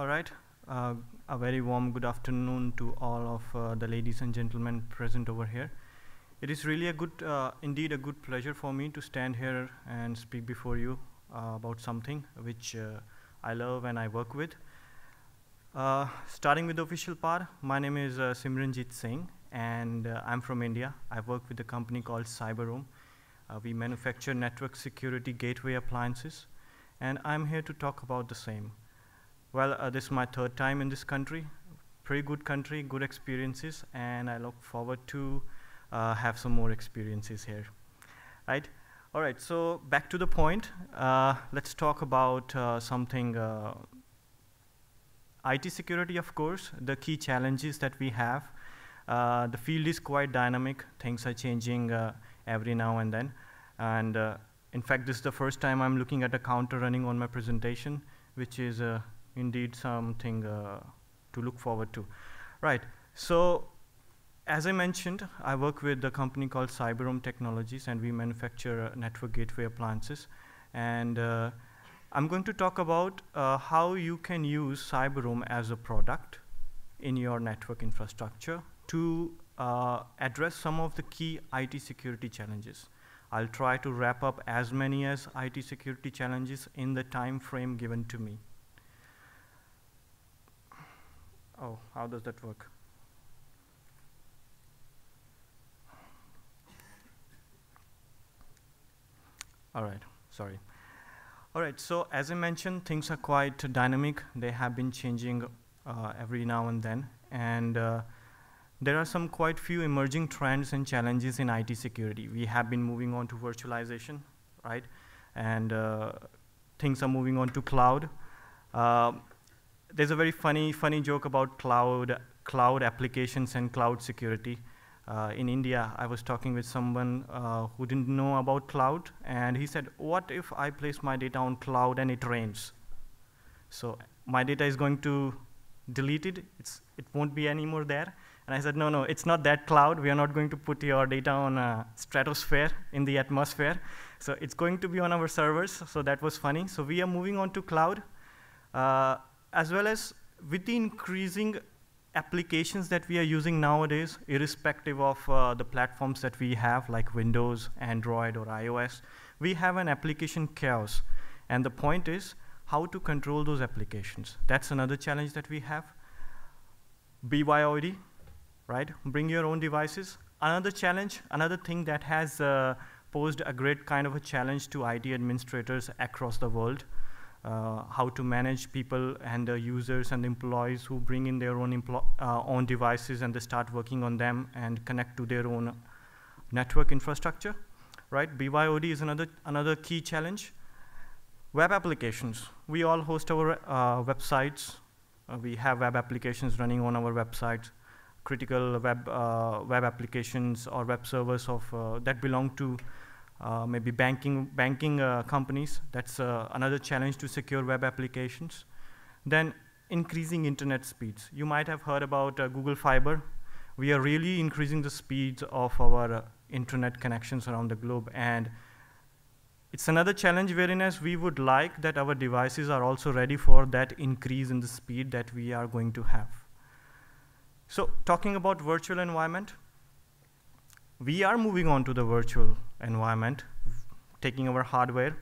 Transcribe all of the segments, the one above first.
All right. Uh, a very warm good afternoon to all of the ladies and gentlemen present over here. It is really indeed a good pleasure for me to stand here and speak before you about something which I love and I work with. Starting with the official part, my name is Simranjeet Singh, and I'm from India. I work with a company called Cyberoam. We manufacture network security gateway appliances, and I'm here to talk about the same. Well, this is my third time in this country. Pretty good country, good experiences, and I look forward to have some more experiences here. Right? All right, so back to the point. Let's talk about something IT security, of course, the key challenges that we have. The field is quite dynamic. Things are changing every now and then. And in fact, this is the first time I'm looking at a counter running on my presentation, which is indeed something to look forward to. Right, so as I mentioned, I work with a company called Cyberoam Technologies, and we manufacture network gateway appliances. And I'm going to talk about how you can use Cyberoam as a product in your network infrastructure to address some of the key IT security challenges. I'll try to wrap up as many as IT security challenges in the time frame given to me. Oh, how does that work? All right, sorry. All right, so as I mentioned, things are quite dynamic. They have been changing every now and then. And there are some quite few emerging trends and challenges in IT security. We have been moving on to virtualization, right? And things are moving on to cloud. There's a very funny joke about cloud applications and cloud security. In India, I was talking with someone who didn't know about cloud, and he said, what if I place my data on cloud and it rains? So my data is going to delete it, it won't be anymore there. And I said, no, it's not that cloud. We are not going to put your data on a stratosphere in the atmosphere. So it's going to be on our servers, so that was funny. So we are moving on to cloud, as well as with the increasing applications that we are using nowadays, irrespective of the platforms that we have, like Windows, Android, or iOS, we have an application chaos. And the point is how to control those applications. That's another challenge that we have. BYOD, right? Bring your own devices. Another challenge, another thing that has posed a great kind of a challenge to IT administrators across the world. How to manage people and users and employees who bring in their own devices and they start working on them and connect to their own network infrastructure, right? BYOD is another key challenge. Web applications. We all host our websites. We have web applications running on our websites. Critical web applications or web servers that belong to maybe banking companies. That's another challenge to secure web applications. Then increasing internet speeds. You might have heard about Google Fiber. We are really increasing the speeds of our internet connections around the globe. And it's another challenge wherein as we would like that our devices are also ready for that increase in the speed that we are going to have. So talking about virtual environment, we are moving on to the virtual environment, taking our hardware,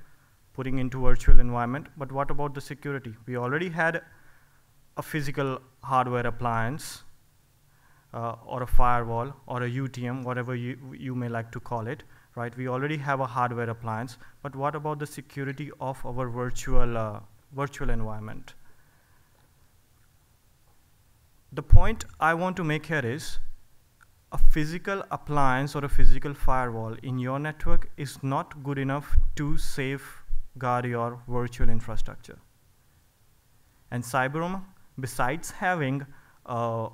putting into virtual environment. But what about the security? We already had a physical hardware appliance, or a firewall, or a UTM, whatever you may like to call it, right? We already have a hardware appliance. But what about the security of our virtual environment? The point I want to make here is, a physical appliance or a physical firewall in your network is not good enough to safeguard your virtual infrastructure. And Cyberoam, besides having a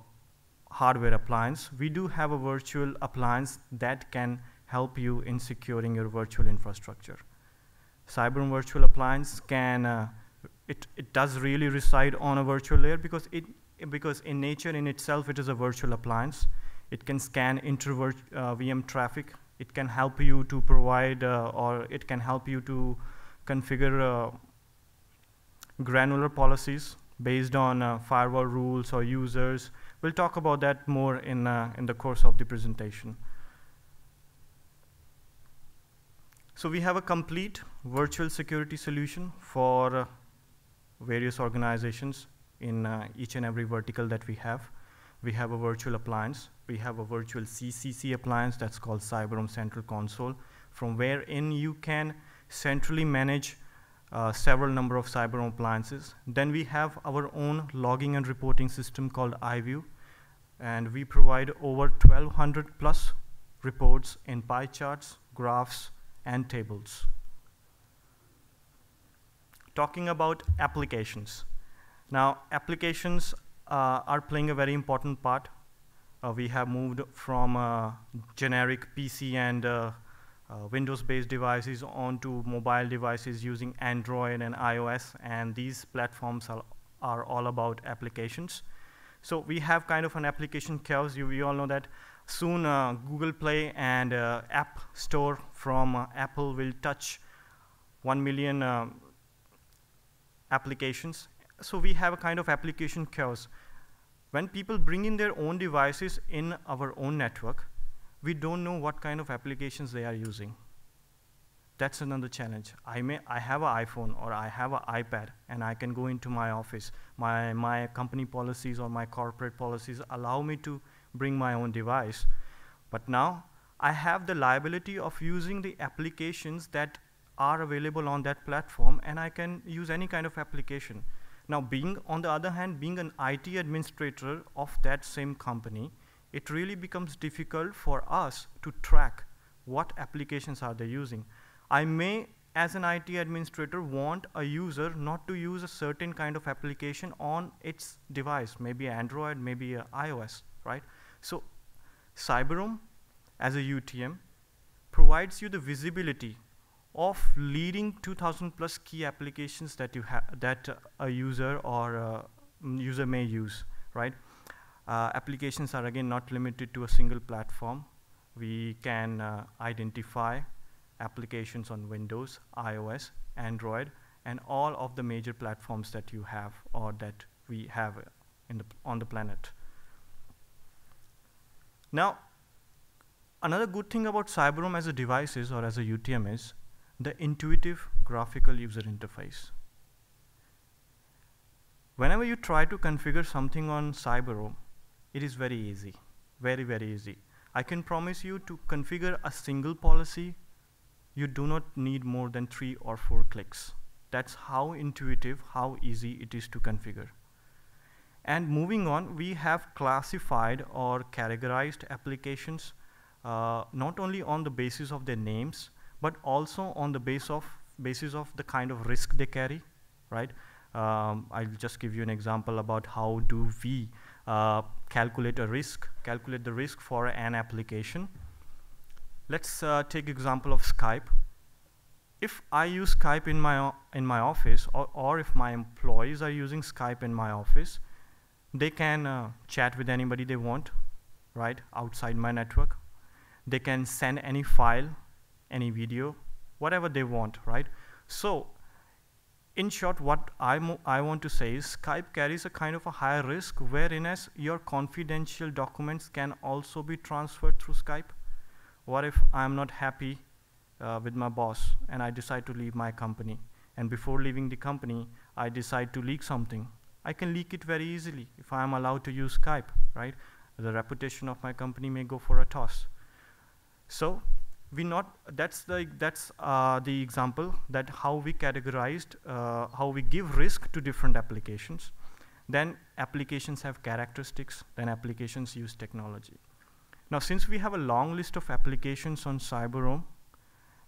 hardware appliance, we do have a virtual appliance that can help you in securing your virtual infrastructure. Cyberoam virtual appliance can, it does really reside on a virtual layer because in nature in itself it is a virtual appliance. It can scan inter-VM traffic. It can help you to provide, or it can help you to configure granular policies based on firewall rules or users. We'll talk about that more in the course of the presentation. So we have a complete virtual security solution for various organizations in each and every vertical that we have. We have a virtual appliance. We have a virtual CCC appliance that's called Cyberoam Central Console, from wherein you can centrally manage several number of Cyberoam appliances. Then we have our own logging and reporting system called iView, and we provide over 1,200 plus reports in pie charts, graphs, and tables. Talking about applications. Now, applications are playing a very important part. We have moved from generic PC and Windows-based devices onto mobile devices using Android and iOS, and these platforms are all about applications. So we have kind of an application chaos. We all know that soon Google Play and App Store from Apple will touch 1 million applications. So we have a kind of application chaos. When people bring in their own devices in our own network, we don't know what kind of applications they are using. That's another challenge. I have an iPhone or I have an iPad, and I can go into my office. My company policies or my corporate policies allow me to bring my own device. But now I have the liability of using the applications that are available on that platform, and I can use any kind of application. Now, on the other hand, being an IT administrator of that same company, it really becomes difficult for us to track what applications are they using. I may, as an IT administrator, want a user not to use a certain kind of application on its device, maybe Android, maybe iOS, right? So Cyberoam, as a UTM, provides you the visibility of leading 2,000 plus key applications that a user or user may use, right? Applications are again not limited to a single platform. We can identify applications on Windows, iOS, Android, and all of the major platforms that you have or that we have on the planet. Now, another good thing about Cyberoam as a devices or as a UTM is the intuitive graphical user interface. Whenever you try to configure something on Cyberoam, it is very easy, very, very easy. I can promise you to configure a single policy, you do not need more than 3 or 4 clicks. That's how intuitive, how easy it is to configure. And moving on, we have classified or categorized applications not only on the basis of their names, but also on the basis of the kind of risk they carry, right? I'll just give you an example about how do we calculate the risk for an application. Let's take example of Skype. If I use Skype in my office, or if my employees are using Skype in my office, they can chat with anybody they want, right, outside my network. They can send any file, any video, whatever they want, right? So, in short, what I want to say is Skype carries a kind of a higher risk, wherein as your confidential documents can also be transferred through Skype. What if I'm not happy with my boss and I decide to leave my company, and before leaving the company I decide to leak something? I can leak it very easily if I'm allowed to use Skype, right? The reputation of my company may go for a toss. So that's the example that how we categorized, how we give risk to different applications. Then applications have characteristics, then applications use technology. Now, since we have a long list of applications on Cyberoam,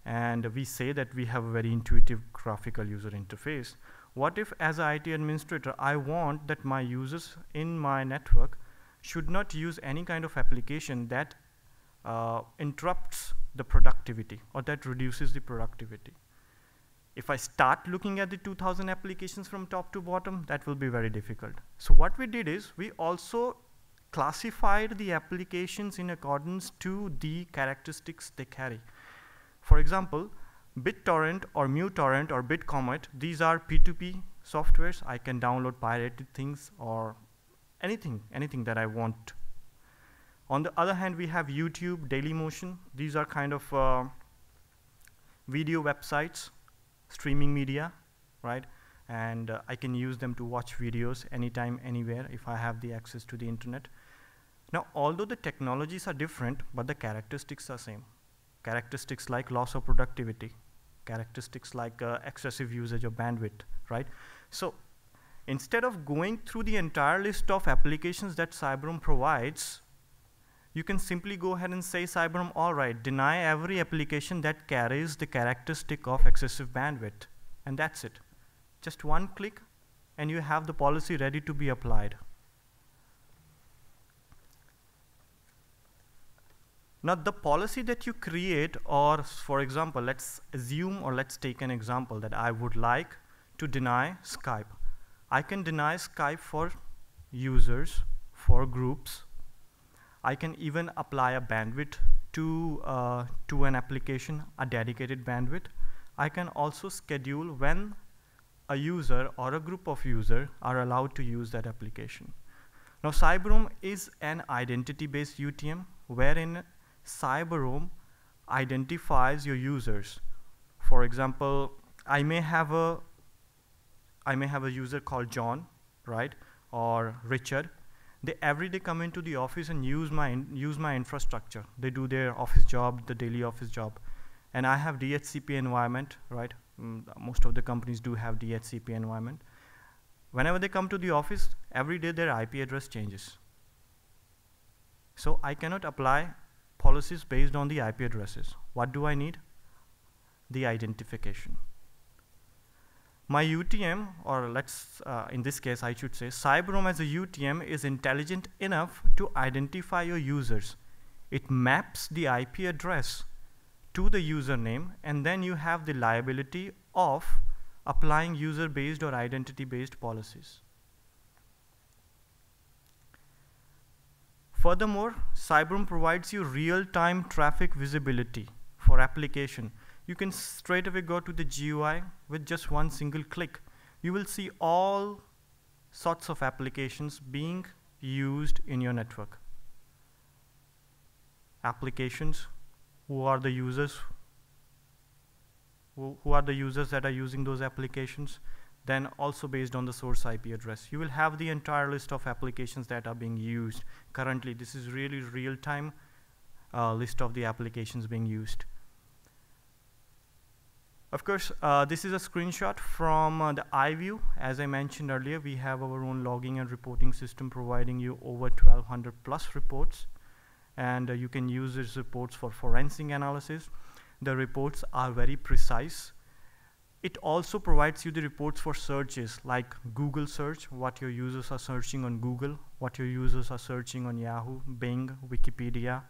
and we say that we have a very intuitive graphical user interface, what if as an IT administrator, I want that my users in my network should not use any kind of application that interrupts the productivity or that reduces the productivity? If I start looking at the 2,000 applications from top to bottom, that will be very difficult. So what we did is we also classified the applications in accordance to the characteristics they carry. For example, BitTorrent or MuTorrent or BitComet, these are P2P softwares. I can download pirated things or anything that I want. On the other hand, we have YouTube, Dailymotion. These are kind of video websites, streaming media, right? And I can use them to watch videos anytime, anywhere, if I have the access to the internet. Now, although the technologies are different, but the characteristics are same. Characteristics like loss of productivity, characteristics like excessive usage of bandwidth, right? So instead of going through the entire list of applications that Cyberoam provides, you can simply go ahead and say, Cyberoam, all right, deny every application that carries the characteristic of excessive bandwidth, and that's it. Just one click, and you have the policy ready to be applied. Now, the policy that you create, or for example, let's assume or let's take an example that I would like to deny Skype. I can deny Skype for users, for groups. I can even apply a bandwidth to an application, a dedicated bandwidth. I can also schedule when a user or a group of users are allowed to use that application. Now, Cyberoam is an identity-based UTM, wherein Cyberoam identifies your users. For example, I may have a user called John, right, or Richard. They every day come into the office and use my infrastructure. They do their office job, the daily office job, and I have DHCP environment, right? Most of the companies do have DHCP environment. Whenever they come to the office, every day their IP address changes. So I cannot apply policies based on the IP addresses. What do I need? The identification. My UTM, or let's, in this case, I should say, Cyberoam as a UTM is intelligent enough to identify your users. It maps the IP address to the username, and then you have the liability of applying user-based or identity-based policies. Furthermore, Cyberoam provides you real-time traffic visibility for application. You can straight away go to the GUI with just one single click. You will see all sorts of applications being used in your network. Applications, who are the users? Who are the users that are using those applications? Then also based on the source IP address. You will have the entire list of applications that are being used. Currently, this is really real-time list of the applications being used. Of course, this is a screenshot from the iView. As I mentioned earlier, we have our own logging and reporting system providing you over 1,200 plus reports. And you can use these reports for forensic analysis. The reports are very precise. It also provides you the reports for searches like Google search, what your users are searching on Google, what your users are searching on Yahoo, Bing, Wikipedia,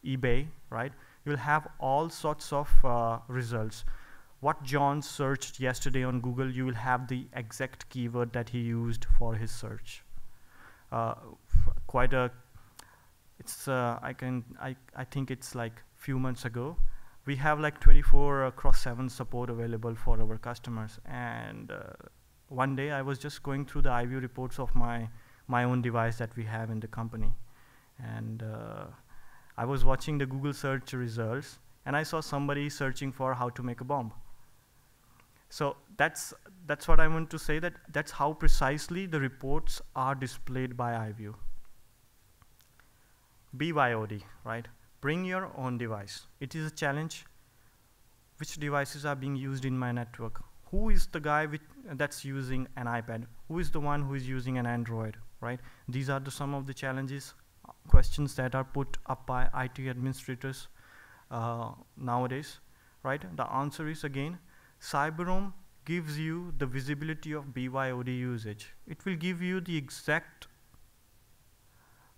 eBay, right? You'll have all sorts of results. What John searched yesterday on Google, you will have the exact keyword that he used for his search. Quite a, it's, I think it's like few months ago. We have like 24/7 support available for our customers. And one day I was just going through the iView reports of my own device that we have in the company. And I was watching the Google search results, and I saw somebody searching for how to make a bomb. So that's what I want to say, that that's how precisely the reports are displayed by iView. BYOD, right? Bring your own device. It is a challenge. Which devices are being used in my network? Who is the guy that's using an iPad? Who is the one who is using an Android, right? These are some of the challenges, questions that are put up by IT administrators nowadays, right? The answer is, again, Cyberoam gives you the visibility of BYOD usage. It will give you the exact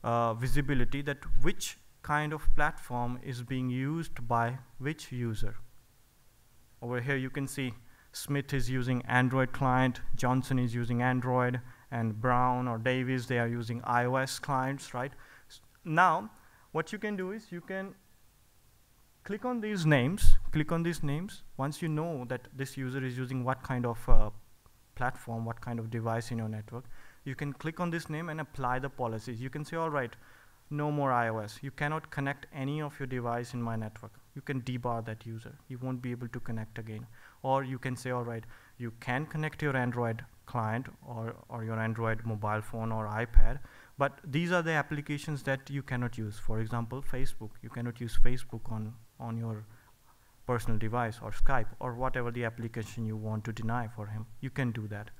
visibility that which kind of platform is being used by which user. Over here you can see Smith is using Android client, Johnson is using Android, and Brown or Davis, they are using iOS clients, right? Now, what you can do is you can click on these names. Once you know that this user is using what kind of platform, what kind of device in your network, you can click on this name and apply the policies. You can say, all right, no more iOS. You cannot connect any of your device in my network. You can debar that user. You won't be able to connect again. Or you can say, all right, you can connect your Android client or your Android mobile phone or iPad, but these are the applications that you cannot use. For example, Facebook. You cannot use Facebook on your personal device, or Skype, or whatever the application you want to deny for him. You can do that.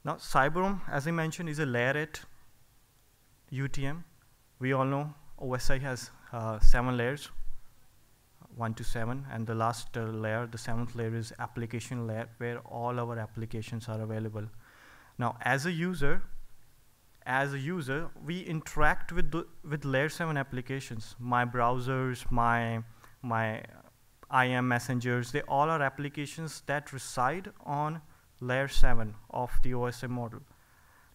Now, Cyberoam, as I mentioned, is a layer 8 UTM. We all know OSI has 7 layers, 1 to 7, and the last layer, the 7th layer, is application layer, where all our applications are available. Now, as a user, we interact with layer 7 applications. My browsers, my IM messengers, they all are applications that reside on layer 7 of the OSI model.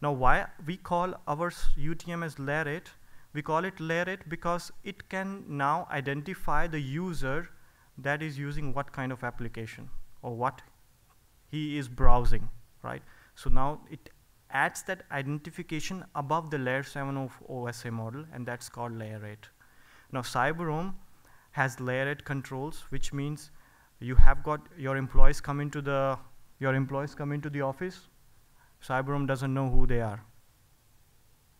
Now, why we call our UTM as layer 8? We call it layer 8 because it can now identify the user that is using what kind of application or what he is browsing, right? So now it adds that identification above the layer 7 of OSI model, and that's called layer 8. Now, Cyberoam has layer 8 controls, which means you have got your employees come into the office. Cyberoam doesn't know who they are.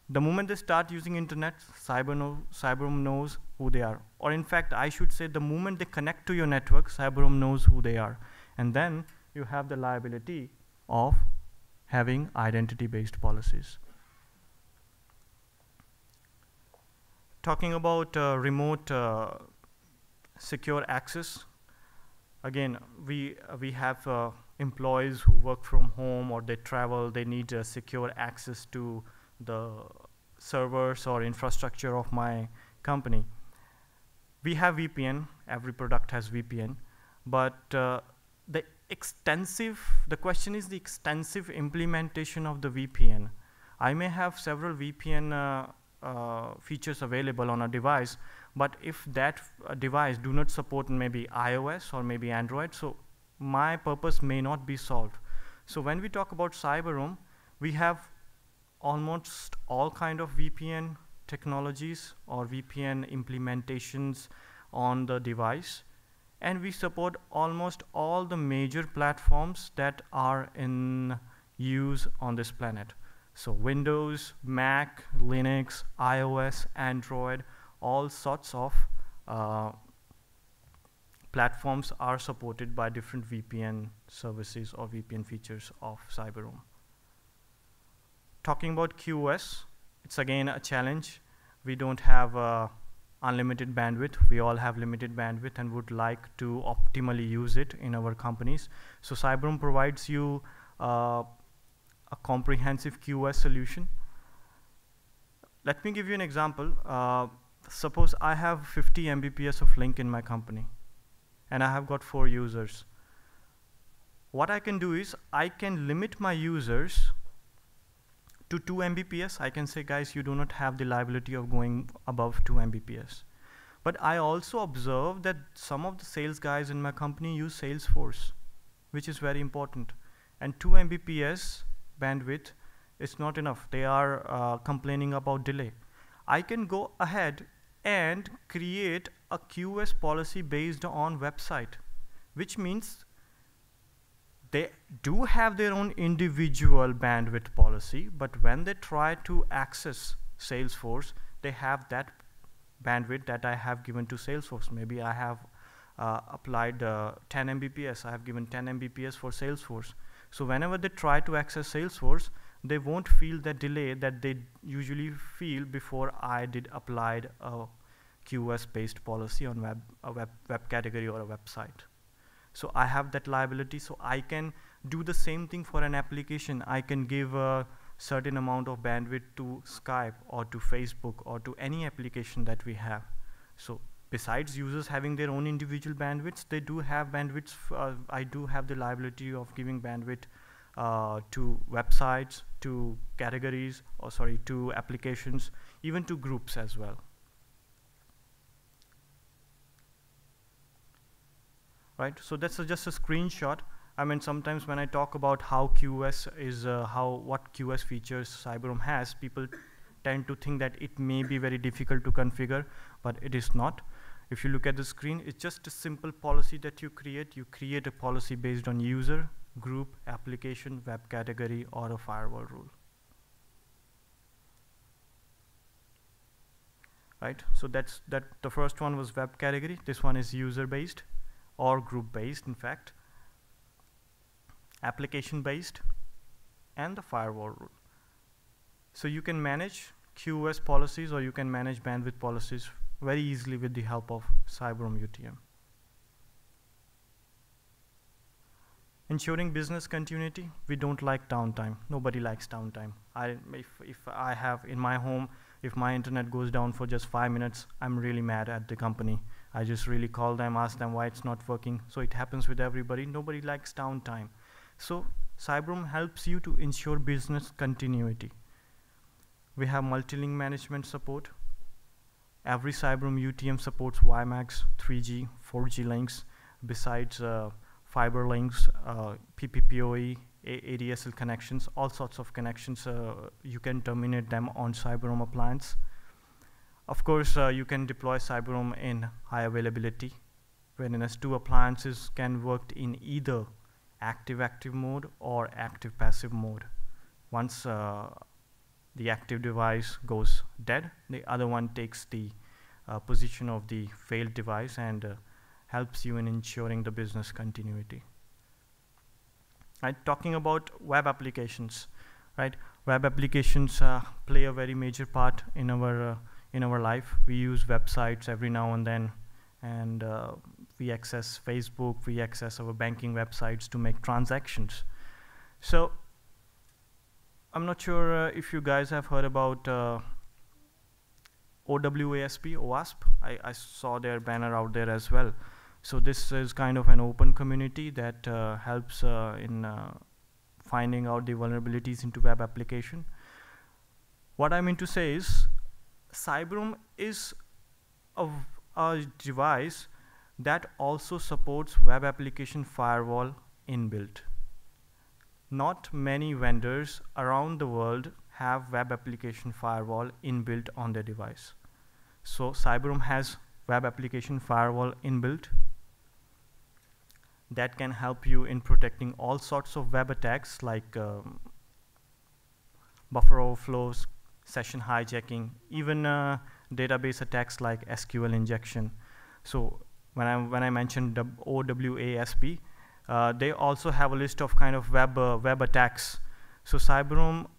The moment they start using internet, Cyberoam knows who they are. Or in fact, I should say the moment they connect to your network, Cyberoam knows who they are. And then you have the liability of having identity-based policies. Talking about remote secure access, again, we have employees who work from home or they travel, they need secure access to the servers or infrastructure of my company. We have VPN, every product has VPN, but the question is the extensive implementation of the VPN. I may have several VPN features available on a device, but if that device do not support maybe iOS or maybe Android, so my purpose may not be solved. So when we talk about Cyberoam, we have almost all kind of VPN technologies or VPN implementations on the device, and we support almost all the major platforms that are in use on this planet. So Windows, Mac, Linux, iOS, Android, all sorts of platforms are supported by different VPN services or VPN features of Cyberoam. Talking about QoS, it's again a challenge. We don't have unlimited bandwidth. We all have limited bandwidth and would like to optimally use it in our companies. So Cyberoam provides you a comprehensive QoS solution. Let me give you an example. Suppose I have 50 Mbps of link in my company, and I have got 4 users. What I can do is I can limit my users to 2 Mbps. I can say, guys, you do not have the liability of going above 2 Mbps. But I also observe that some of the sales guys in my company use Salesforce, which is very important. And 2 Mbps bandwidth is not enough. They are complaining about delay. I can go ahead and create a QoS policy based on website, which means they do have their own individual bandwidth policy, but when they try to access Salesforce, they have that bandwidth that I have given to Salesforce. Maybe I have applied 10 Mbps. I have given 10 Mbps for Salesforce. So whenever they try to access Salesforce, they won't feel the delay that they usually feel before I did applied a QoS-based policy on a web category or a website. So I have that liability, so I can do the same thing for an application. I can give a certain amount of bandwidth to Skype or to Facebook or to any application that we have. So besides users having their own individual bandwidths, they do have bandwidths. I do have the liability of giving bandwidth to websites, to categories, or sorry, to applications, even to groups as well. right? So that's just a screenshot. I mean, sometimes when I talk about how QoS is, what QoS features Cyberoam has, people tend to think that it may be very difficult to configure, but it is not. If you look at the screen, it's just a simple policy that you create. You create a policy based on user, group, application, web category, or a firewall rule. Right, so the first one was web category. This one is user-based or group-based, in fact. Application-based, and the firewall rule. So you can manage QoS policies or you can manage bandwidth policies very easily with the help of Cyberoam UTM. Ensuring business continuity, we don't like downtime. Nobody likes downtime. If I have in my home, if my internet goes down for just 5 minutes, I'm really mad at the company. I just really call them, ask them why it's not working. So it happens with everybody. Nobody likes downtime. So Cyberoam helps you to ensure business continuity. We have multi-link management support. Every Cyberoam UTM supports WiMAX, 3G, 4G links, besides fiber links, PPPoE, ADSL connections, all sorts of connections. You can terminate them on Cyberoam appliance. Of course, you can deploy Cyberoam in high availability, wherein S2 appliances can work in either active-active mode or active-passive mode. Once the active device goes dead, the other one takes the position of the failed device and helps you in ensuring the business continuity. Right, talking about web applications, right? Web applications play a very major part in our life. We use websites every now and then, and we access Facebook, we access our banking websites to make transactions. So I'm not sure if you guys have heard about OWASP. I saw their banner out there as well. So this is kind of an open community that helps in finding out the vulnerabilities into web application. What I mean to say is, Cyberoam is a device that also supports web application firewall inbuilt. Not many vendors around the world have web application firewall inbuilt on their device. So Cyberoam has web application firewall inbuilt that can help you in protecting all sorts of web attacks like buffer overflows, session hijacking, even database attacks like SQL injection. So when I mentioned the OWASP, they also have a list of kind of web attacks. So Cyberoam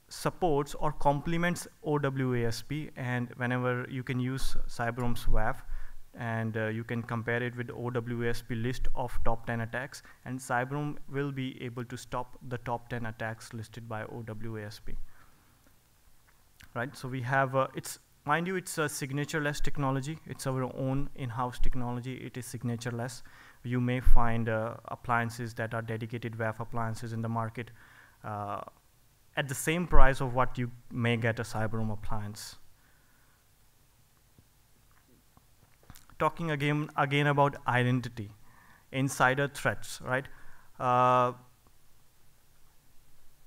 supports or complements OWASP, and whenever you can use Cyberoam's WAF, and you can compare it with OWASP list of top 10 attacks, and Cyberoam will be able to stop the top 10 attacks listed by OWASP. Right, so we have, mind you, it's a signatureless technology. It's our own in-house technology. It is signatureless. You may find appliances that are dedicated WAF appliances in the market at the same price of what you may get a Cyberoam appliance. Talking again about identity, insider threats, right?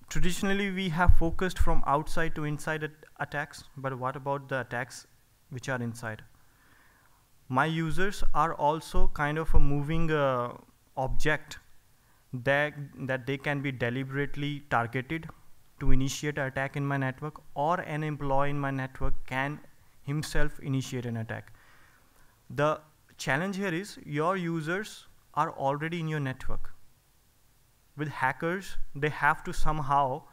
Traditionally, we have focused from outside to inside attacks, but what about the attacks which are inside? My users are also kind of a moving object that they can be deliberately targeted to initiate an attack in my network, or an employee in my network can himself initiate an attack. The challenge here is your users are already in your network. With hackers, they have to somehow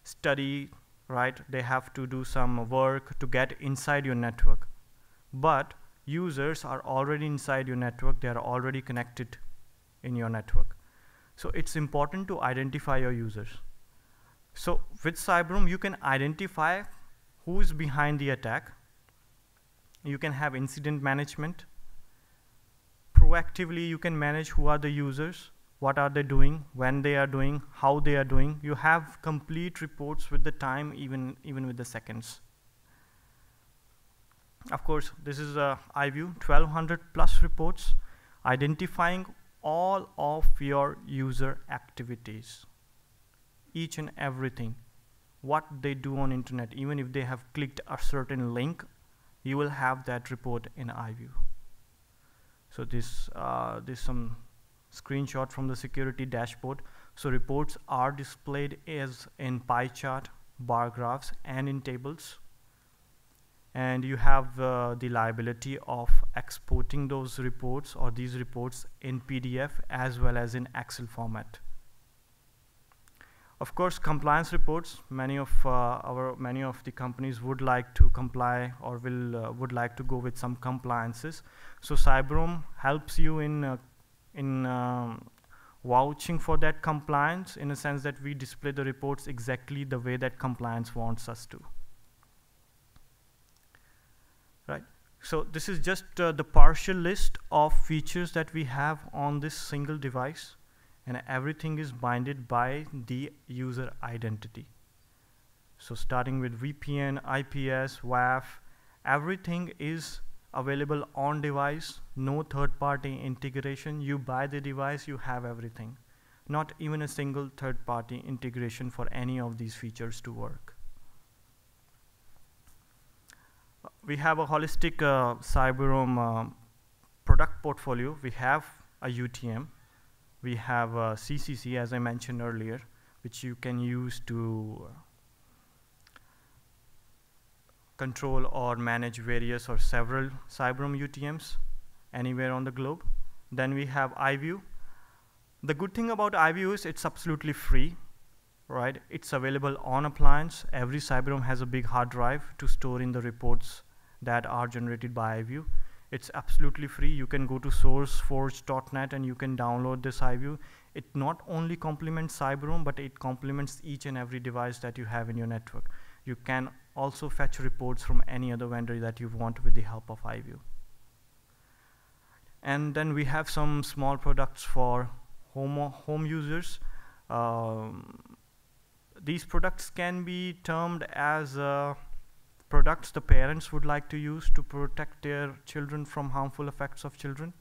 study, right? They have to do some work to get inside your network. But users are already inside your network. They are already connected in your network. So it's important to identify your users. So with Cyberoam, you can identify who is behind the attack. You can have incident management. Proactively, you can manage who are the users, what are they doing, when they are doing, how they are doing. You have complete reports with the time, even with the seconds. Of course, this is iView, 1200 plus reports. identifying all of your user activities, each and everything, what they do on internet. Even if they have clicked a certain link, you will have that report in iView. So this some screenshot from the security dashboard. So reports are displayed as in pie chart, bar graphs, and in tables. And you have the liability of exporting those reports or these reports in PDF as well as in Excel format. Of course, compliance reports, many of the companies would like to comply or would like to go with some compliances. So Cyberoam helps you in vouching for that compliance, in a sense that we display the reports exactly the way that compliance wants us to. Right. So this is just the partial list of features that we have on this single device, and everything is binded by the user identity. So starting with VPN, IPS, WAF, everything is available on device, no third-party integration. You buy the device, you have everything. Not even a single third-party integration for any of these features to work. We have a holistic Cyberoam product portfolio. We have a UTM. We have a CCC, as I mentioned earlier, which you can use to control or manage various or several Cyberoam UTMs anywhere on the globe. Then we have iView. The good thing about iView is it's absolutely free, right? It's available on appliance. Every Cyberoam has a big hard drive to store in the reports that are generated by iView. It's absolutely free. You can go to sourceforge.net and you can download this iView. It not only complements Cyberoam, but it complements each and every device that you have in your network. You can also fetch reports from any other vendor that you want with the help of iView. And then we have some small products for home users. These products can be termed as products the parents would like to use to protect their children from harmful effects of children.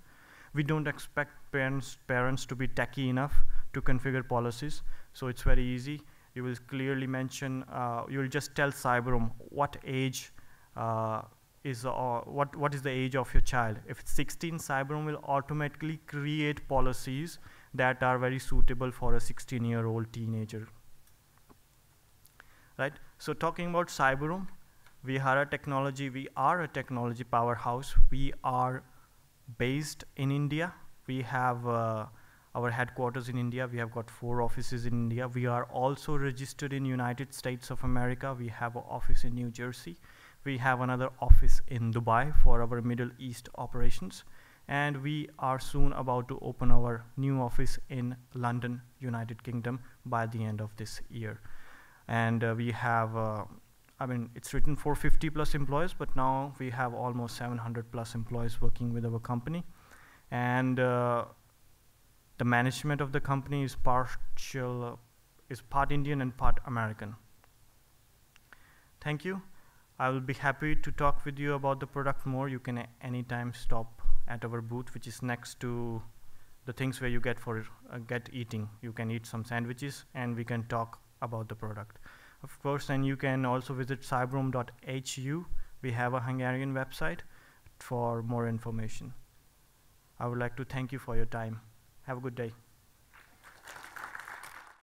We don't expect parents to be techy enough to configure policies, so it's very easy. You will clearly mention, you will just tell Cyberoam what age what is the age of your child. If it's 16, Cyberoam will automatically create policies that are very suitable for a 16-year-old teenager. Right? So talking about Cyberoam, we are a technology powerhouse. We are based in India. We have our headquarters in India. We have got 4 offices in India. We are also registered in United States of America. We have an office in New Jersey. We have another office in Dubai for our Middle East operations. And we are soon about to open our new office in London, United Kingdom, by the end of this year. And we have, I mean, it's written for 50 plus employees, but now we have almost 700 plus employees working with our company. And the management of the company is part Indian and part American. Thank you. I will be happy to talk with you about the product more. You can anytime stop at our booth, which is next to the things where you get eating. You can eat some sandwiches and we can talk about the product. Of course, and you can also visit cyberoam.hu. We have a Hungarian website for more information. I would like to thank you for your time. Have a good day.